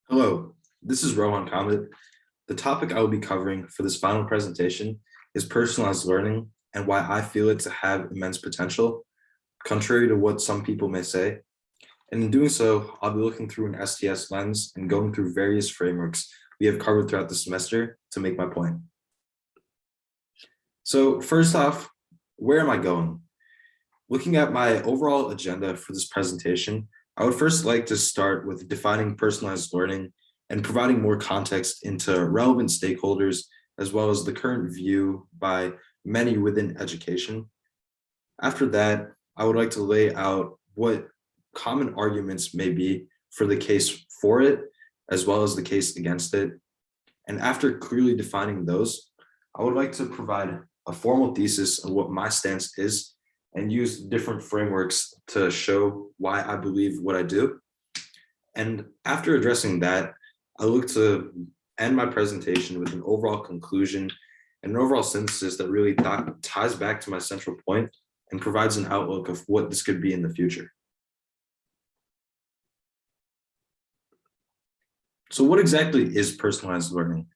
Hello, this is Rohan Kamit. The topic I will be covering for this final presentation is personalized learning and why I feel it to have immense potential, contrary to what some people may say. And in doing so, I'll be looking through an STS lens and going through various frameworks we have covered throughout the semester to make my point. So first off, where am I going? Looking at my overall agenda for this presentation, I would first like to start with defining personalized learning and providing more context into relevant stakeholders, as well as the current view by many within education. After that, I would like to lay out what common arguments may be for the case for it, as well as the case against it. And after clearly defining those, I would like to provide a formal thesis on what my stance is and use different frameworks to show why I believe what I do. And after addressing that, I look to end my presentation with an overall conclusion and an overall synthesis that really ties back to my central point and provides an outlook of what this could be in the future. So what exactly is personalized learning?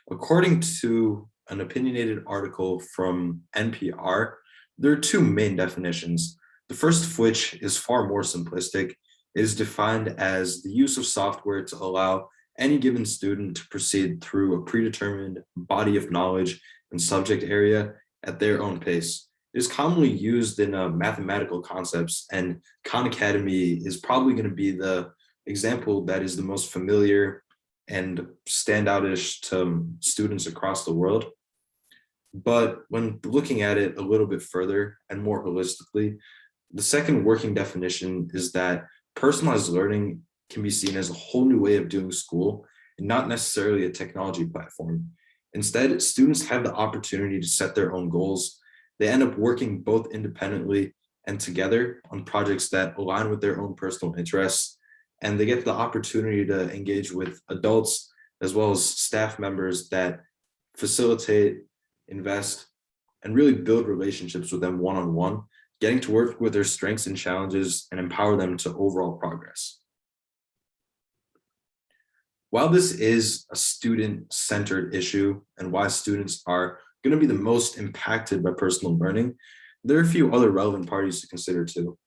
According to an opinionated article from NPR, there are two main definitions. The first of which is far more simplistic. It is defined as the use of software to allow any given student to proceed through a predetermined body of knowledge and subject area at their own pace. It is commonly used in mathematical concepts, and Khan Academy is probably going to be the example that is the most familiar and standoutish to students across the world. But when looking at it a little bit further and more holistically, the second working definition is that personalized learning can be seen as a whole new way of doing school and not necessarily a technology platform. Instead, students have the opportunity to set their own goals. They end up working both independently and together on projects that align with their own personal interests. And they get the opportunity to engage with adults as well as staff members that facilitate, invest, and really build relationships with them one-on-one, getting to work with their strengths and challenges and empower them to overall progress. While this is a student-centered issue and why students are going to be the most impacted by personal learning, there are a few other relevant parties to consider too.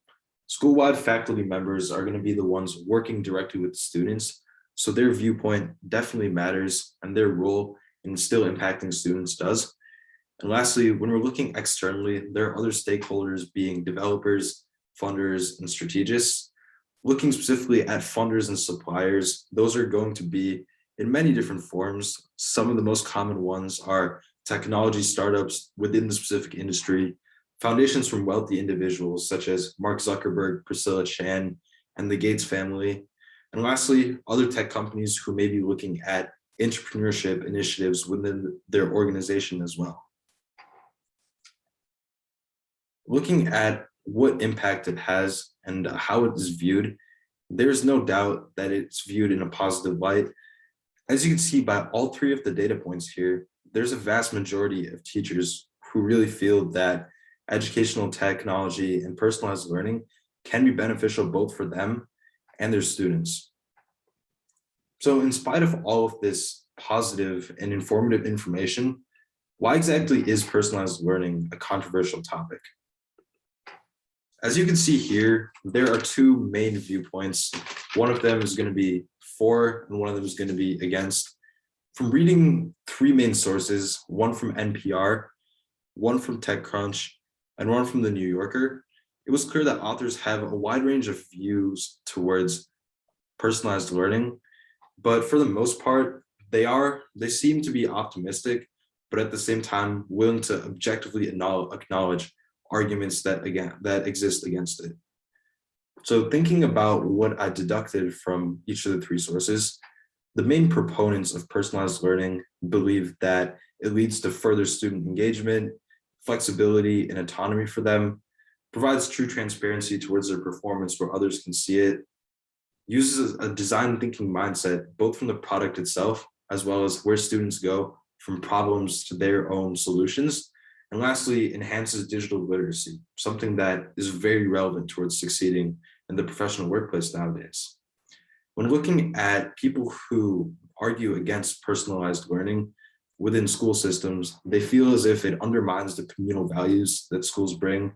School-wide faculty members are going to be the ones working directly with students, so their viewpoint definitely matters and their role in still impacting students does. And lastly, when we're looking externally, there are other stakeholders being developers, funders, and strategists. Looking specifically at funders and suppliers, those are going to be in many different forms. Some of the most common ones are technology startups within the specific industry, foundations from wealthy individuals such as Mark Zuckerberg, Priscilla Chan, and the Gates family. And lastly, other tech companies who may be looking at entrepreneurship initiatives within their organization as well. Looking at what impact it has and how it is viewed, there's no doubt that it's viewed in a positive light. As you can see by all three of the data points here, there's a vast majority of teachers who really feel that educational technology and personalized learning can be beneficial both for them and their students. So in spite of all of this positive and informative information, why exactly is personalized learning a controversial topic? As you can see here, there are two main viewpoints. One of them is going to be for, and one of them is going to be against. From reading three main sources, one from NPR, one from TechCrunch, and one from the New Yorker, it was clear that authors have a wide range of views towards personalized learning. But for the most part, they seem to be optimistic, but at the same time willing to objectively acknowledge arguments that exist against it. So thinking about what I deducted from each of the three sources, the main proponents of personalized learning believe that it leads to further student engagement, flexibility, and autonomy for them, provides true transparency towards their performance where others can see it, uses a design thinking mindset, both from the product itself, as well as where students go from problems to their own solutions. And lastly, enhances digital literacy, something that is very relevant towards succeeding in the professional workplace nowadays. When looking at people who argue against personalized learning within school systems, they feel as if it undermines the communal values that schools bring,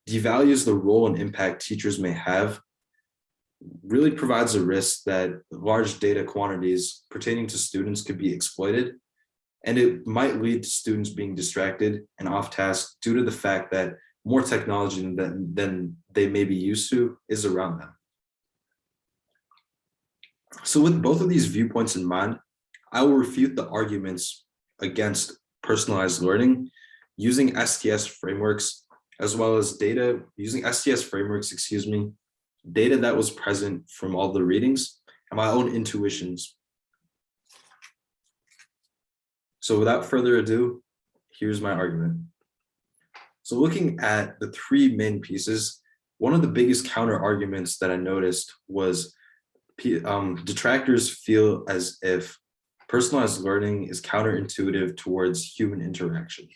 devalues the role and impact teachers may have, really provides a risk that large data quantities pertaining to students could be exploited, and it might lead to students being distracted and off task due to the fact that more technology than they may be used to is around them. So with both of these viewpoints in mind, I will refute the arguments against personalized learning using STS frameworks, as well as data using STS frameworks, data that was present from all the readings and my own intuitions. So without further ado, here's my argument. So looking at the three main pieces, one of the biggest counter arguments that I noticed was detractors feel as if personalized learning is counterintuitive towards human interaction.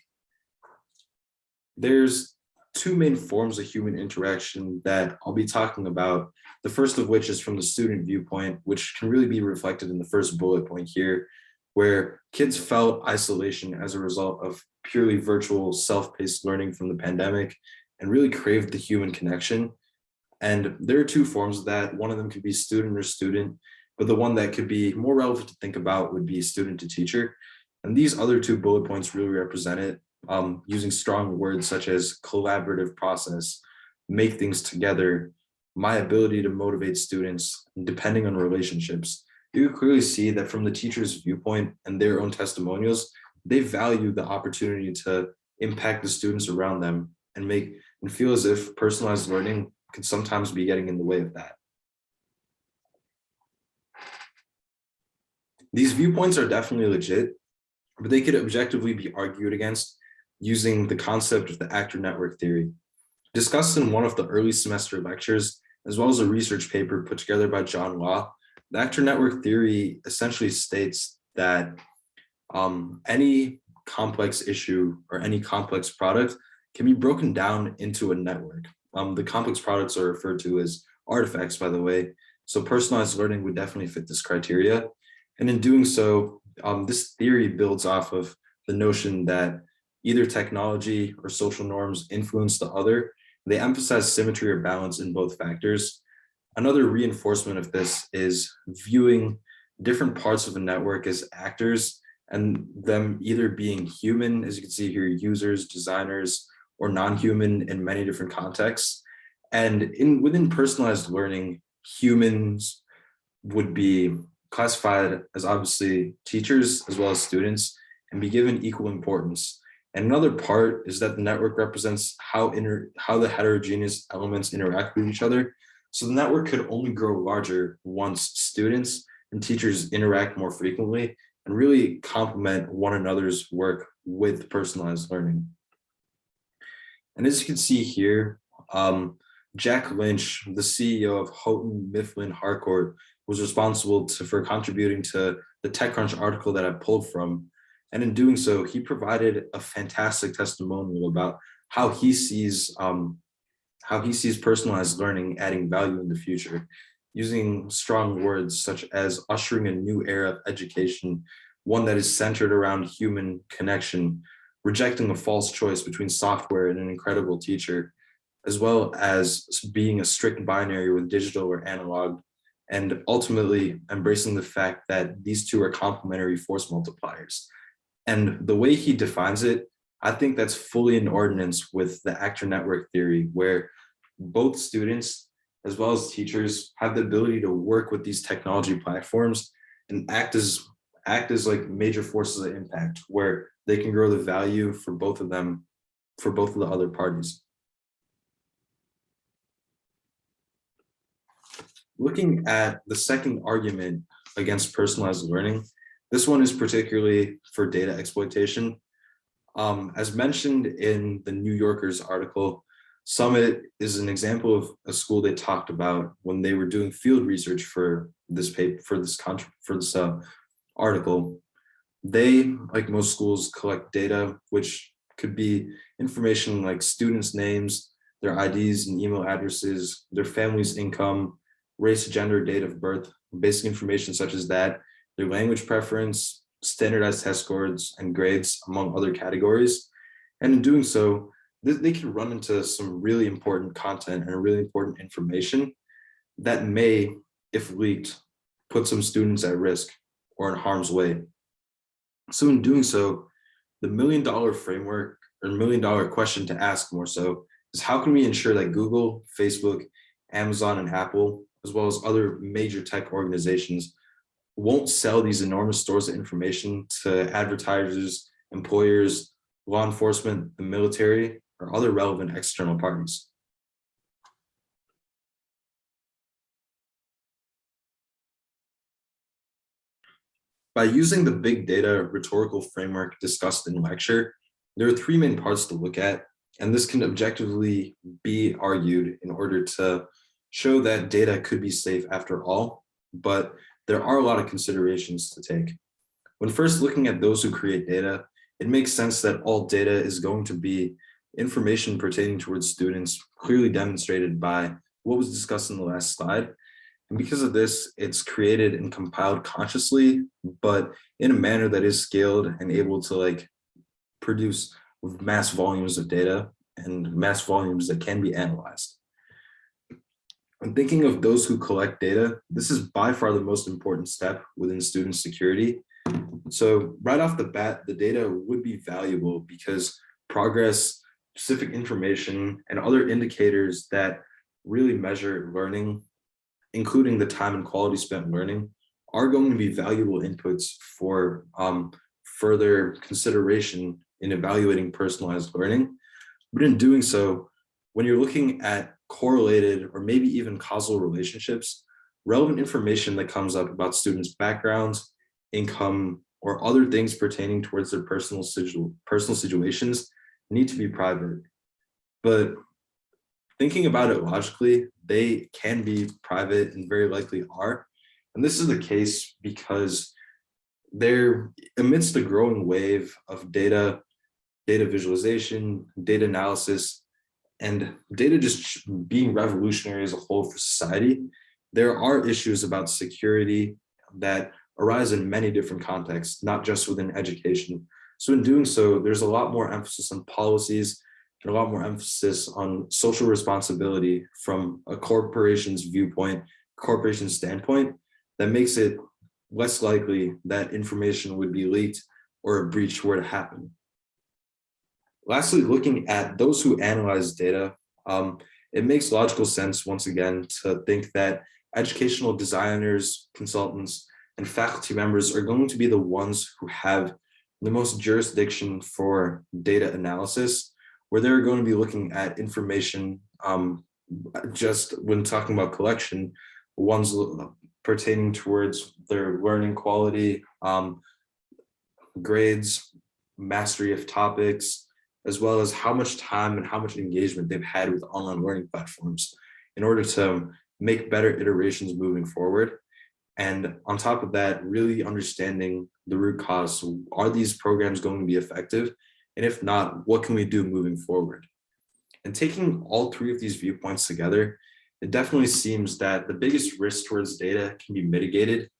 There's two main forms of human interaction that I'll be talking about. The first of which is from the student viewpoint, which can really be reflected in the first bullet point here, where kids felt isolation as a result of purely virtual self-paced learning from the pandemic and really craved the human connection. And there are two forms of that. One of them could be student or student, but the one that could be more relevant to think about would be student to teacher. And these other two bullet points really represent it, using strong words such as collaborative process, make things together, my ability to motivate students, depending on relationships. You can clearly see that from the teacher's viewpoint and their own testimonials, they value the opportunity to impact the students around them and feel as if personalized learning could sometimes be getting in the way of that. These viewpoints are definitely legit, but they could objectively be argued against using the concept of the actor network theory. Discussed in one of the early semester lectures, as well as a research paper put together by John Law, the actor network theory essentially states that any complex issue or any complex product can be broken down into a network. The complex products are referred to as artifacts, by the way. So personalized learning would definitely fit this criteria. And in doing so, this theory builds off of the notion that either technology or social norms influence the other. They emphasize symmetry or balance in both factors. Another reinforcement of this is viewing different parts of a network as actors and them either being human, as you can see here, users, designers, or non-human in many different contexts. And within personalized learning, humans would be classified as obviously teachers as well as students and be given equal importance. And another part is that the network represents how the heterogeneous elements interact with each other. So the network could only grow larger once students and teachers interact more frequently and really complement one another's work with personalized learning. And as you can see here, Jack Lynch, the CEO of Houghton Mifflin Harcourt, was responsible for contributing to the TechCrunch article that I pulled from. And in doing so, he provided a fantastic testimonial about how he sees personalized learning adding value in the future, using strong words such as ushering a new era of education, one that is centered around human connection, rejecting a false choice between software and an incredible teacher, as well as being a strict binary with digital or analog, and ultimately embracing the fact that these two are complementary force multipliers. And the way he defines it, I think that's fully in ordinance with the actor network theory, where both students as well as teachers have the ability to work with these technology platforms and act as like major forces of impact, where they can grow the value for both of them, for both of the other parties. Looking at the second argument against personalized learning, this one is particularly for data exploitation. As mentioned in the New Yorker's article, Summit is an example of a school they talked about when they were doing field research for this paper, for this article. They, like most schools, collect data, which could be information like students' names, their IDs and email addresses, their family's income, race, gender, date of birth, basic information such as that, their language preference, standardized test scores, and grades, among other categories. And in doing so, they can run into some really important content and really important information that may, if leaked, put some students at risk or in harm's way. So in doing so, the $1 million framework or $1 million question to ask more so is how can we ensure that Google, Facebook, Amazon, and Apple, as well as other major tech organizations, won't sell these enormous stores of information to advertisers, employers, law enforcement, the military, or other relevant external parties. By using the big data rhetorical framework discussed in lecture, there are three main parts to look at, and this can objectively be argued in order to show that data could be safe after all, but there are a lot of considerations to take. When first looking at those who create data, it makes sense that all data is going to be information pertaining towards students, clearly demonstrated by what was discussed in the last slide. And because of this, it's created and compiled consciously, but in a manner that is scaled and able to produce mass volumes of data and mass volumes that can be analyzed. When thinking of those who collect data, this is by far the most important step within student security. So right off the bat, the data would be valuable because progress, specific information, and other indicators that really measure learning, including the time and quality spent learning, are going to be valuable inputs for further consideration in evaluating personalized learning. But in doing so, when you're looking at correlated or maybe even causal relationships, relevant information that comes up about students' backgrounds, income, or other things pertaining towards their personal situations need to be private. But thinking about it logically, they can be private and very likely are. And this is the case because they're amidst a growing wave of data visualization, data analysis, and data just being revolutionary as a whole for society. There are issues about security that arise in many different contexts, not just within education. So in doing so, there's a lot more emphasis on policies and a lot more emphasis on social responsibility from a corporation's viewpoint, corporation standpoint, that makes it less likely that information would be leaked or a breach were to happen. Lastly, looking at those who analyze data, it makes logical sense, once again, to think that educational designers, consultants, and faculty members are going to be the ones who have the most jurisdiction for data analysis, where they're going to be looking at information, just when talking about collection, ones pertaining towards their learning quality, grades, mastery of topics, as well as how much time and how much engagement they've had with online learning platforms in order to make better iterations moving forward. And on top of that, really understanding the root cause. So are these programs going to be effective? And if not, what can we do moving forward? And taking all three of these viewpoints together, it definitely seems that the biggest risk towards data can be mitigated.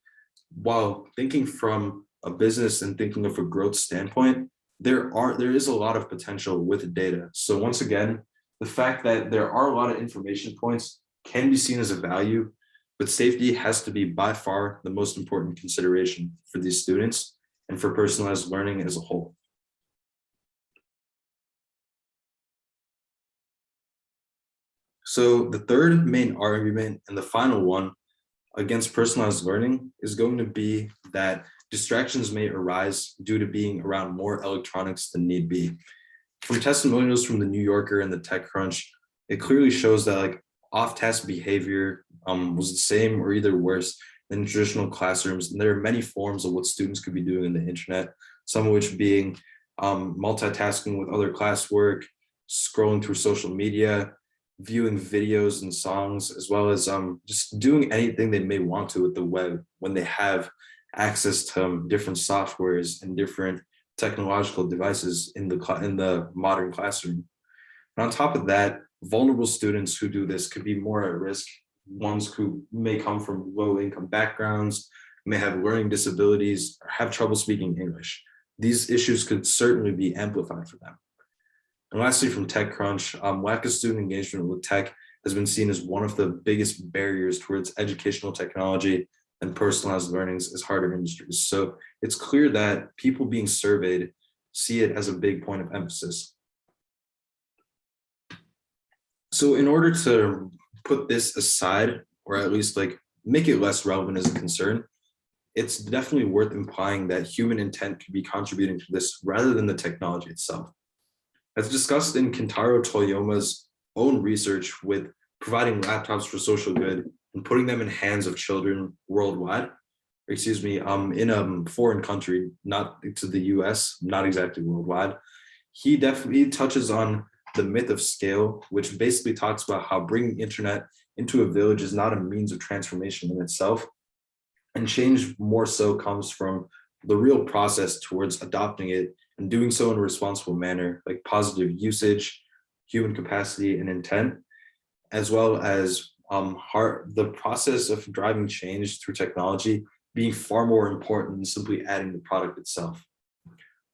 While thinking from a business and thinking of a growth standpoint, there is a lot of potential with data. So once again, the fact that there are a lot of information points can be seen as a value, but safety has to be by far the most important consideration for these students and for personalized learning as a whole. So the third main argument and the final one against personalized learning is going to be that distractions may arise due to being around more electronics than need be. From testimonials from the New Yorker and the TechCrunch, it clearly shows that off-task behavior was the same or either worse than traditional classrooms. And there are many forms of what students could be doing in the internet, some of which being multitasking with other classwork, scrolling through social media, viewing videos and songs, as well as just doing anything they may want to with the web when they have access to different softwares and different technological devices in the modern classroom. And on top of that, vulnerable students who do this could be more at risk ones who may come from low income backgrounds, may have learning disabilities, or have trouble speaking English. These issues could certainly be amplified for them. And lastly, from TechCrunch, lack of student engagement with tech has been seen as one of the biggest barriers towards educational technology and personalized learnings as harder industries. So it's clear that people being surveyed see it as a big point of emphasis. So in order to put this aside, or at least like make it less relevant as a concern, it's definitely worth implying that human intent could be contributing to this rather than the technology itself. As discussed in Kentaro Toyoma's own research with providing laptops for social good and putting them in hands of children worldwide, in a foreign country, not to the US, not exactly worldwide, he definitely touches on the myth of scale, which basically talks about how bringing internet into a village is not a means of transformation in itself, and change more so comes from the real process towards adopting it and doing so in a responsible manner, like positive usage, human capacity, and intent, as well as the process of driving change through technology being far more important than simply adding the product itself.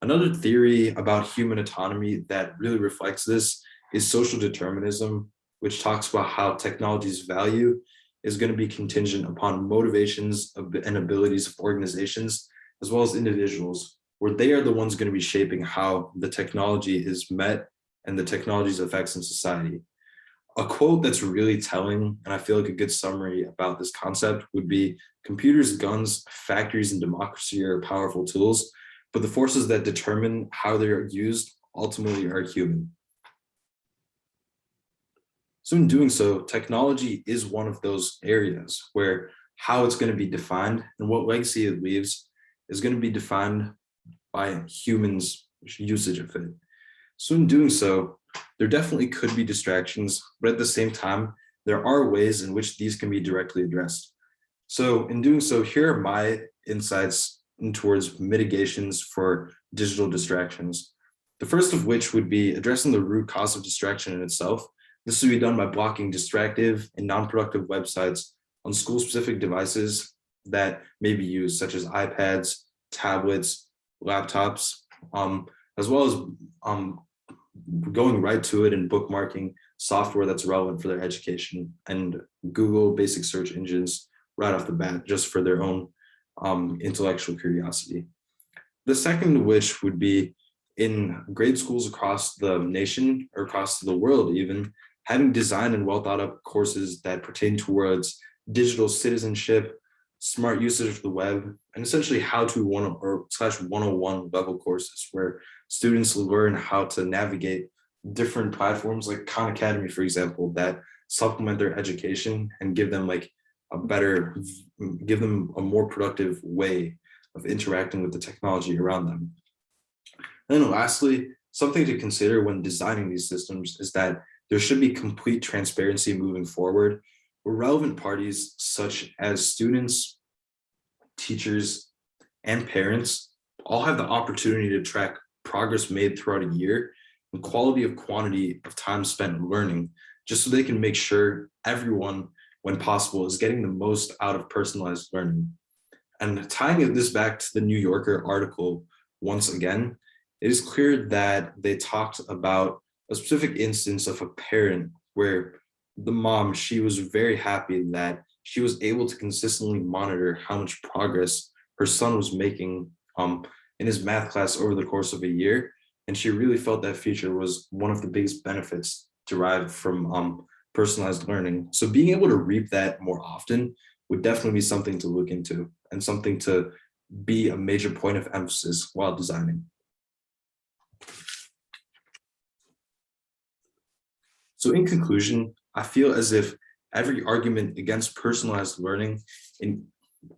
Another theory about human autonomy that really reflects this is social determinism, which talks about how technology's value is going to be contingent upon motivations and abilities of organizations, as well as individuals, where they are the ones going to be shaping how the technology is met and the technology's effects in society. A quote that's really telling, and I feel like a good summary about this concept would be, computers, guns, factories, and democracy are powerful tools, but the forces that determine how they're used ultimately are human. So in doing so, technology is one of those areas where how it's going to be defined and what legacy it leaves is going to be defined by humans' usage of it. So in doing so, there definitely could be distractions, but at the same time, there are ways in which these can be directly addressed. So in doing so, here are my insights towards mitigations for digital distractions. The first of which would be addressing the root cause of distraction in itself. This would be done by blocking distractive and non-productive websites on school-specific devices that may be used, such as iPads, tablets, laptops, as well as going right to it and bookmarking software that's relevant for their education and Google basic search engines right off the bat, just for their own intellectual curiosity. The second of which would be in grade schools across the nation or across the world even, having designed and well thought out courses that pertain towards digital citizenship, smart usage of the web, and essentially how-to /101 level courses where students learn how to navigate different platforms like Khan Academy, for example, that supplement their education and give them a more productive way of interacting with the technology around them. And then lastly, something to consider when designing these systems is that there should be complete transparency moving forward, where relevant parties such as students, teachers, and parents all have the opportunity to track progress made throughout a year and quantity of time spent learning, just so they can make sure everyone, when possible, is getting the most out of personalized learning. And tying this back to the New Yorker article once again, it is clear that they talked about a specific instance of a parent where the mom, she was very happy that she was able to consistently monitor how much progress her son was making in his math class over the course of a year. And she really felt that feature was one of the biggest benefits derived from personalized learning. So being able to reap that more often would definitely be something to look into and something to be a major point of emphasis while designing. So in conclusion, I feel as if every argument against personalized learning,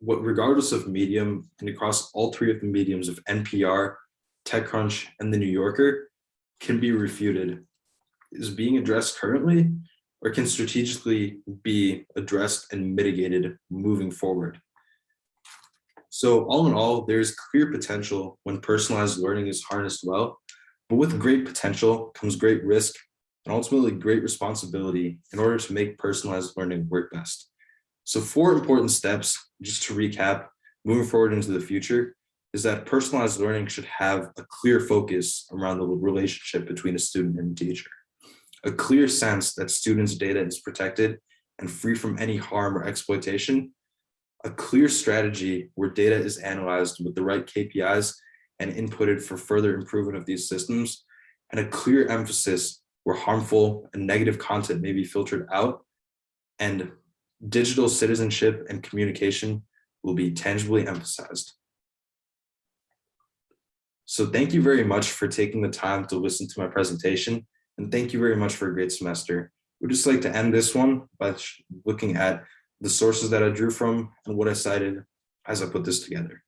regardless of medium and across all three of the mediums of NPR, TechCrunch, and the New Yorker, can be refuted. Is being addressed currently, or can strategically be addressed and mitigated moving forward. So all in all, there's clear potential when personalized learning is harnessed well, but with great potential comes great risk and ultimately great responsibility in order to make personalized learning work best. So 4 important steps, just to recap, moving forward into the future, is that personalized learning should have a clear focus around the relationship between a student and a teacher, a clear sense that students' data is protected and free from any harm or exploitation, a clear strategy where data is analyzed with the right KPIs and inputted for further improvement of these systems, and a clear emphasis where harmful and negative content may be filtered out, and digital citizenship and communication will be tangibly emphasized. So thank you very much for taking the time to listen to my presentation, and thank you very much for a great semester. We'd just like to end this one by looking at the sources that I drew from and what I cited as I put this together.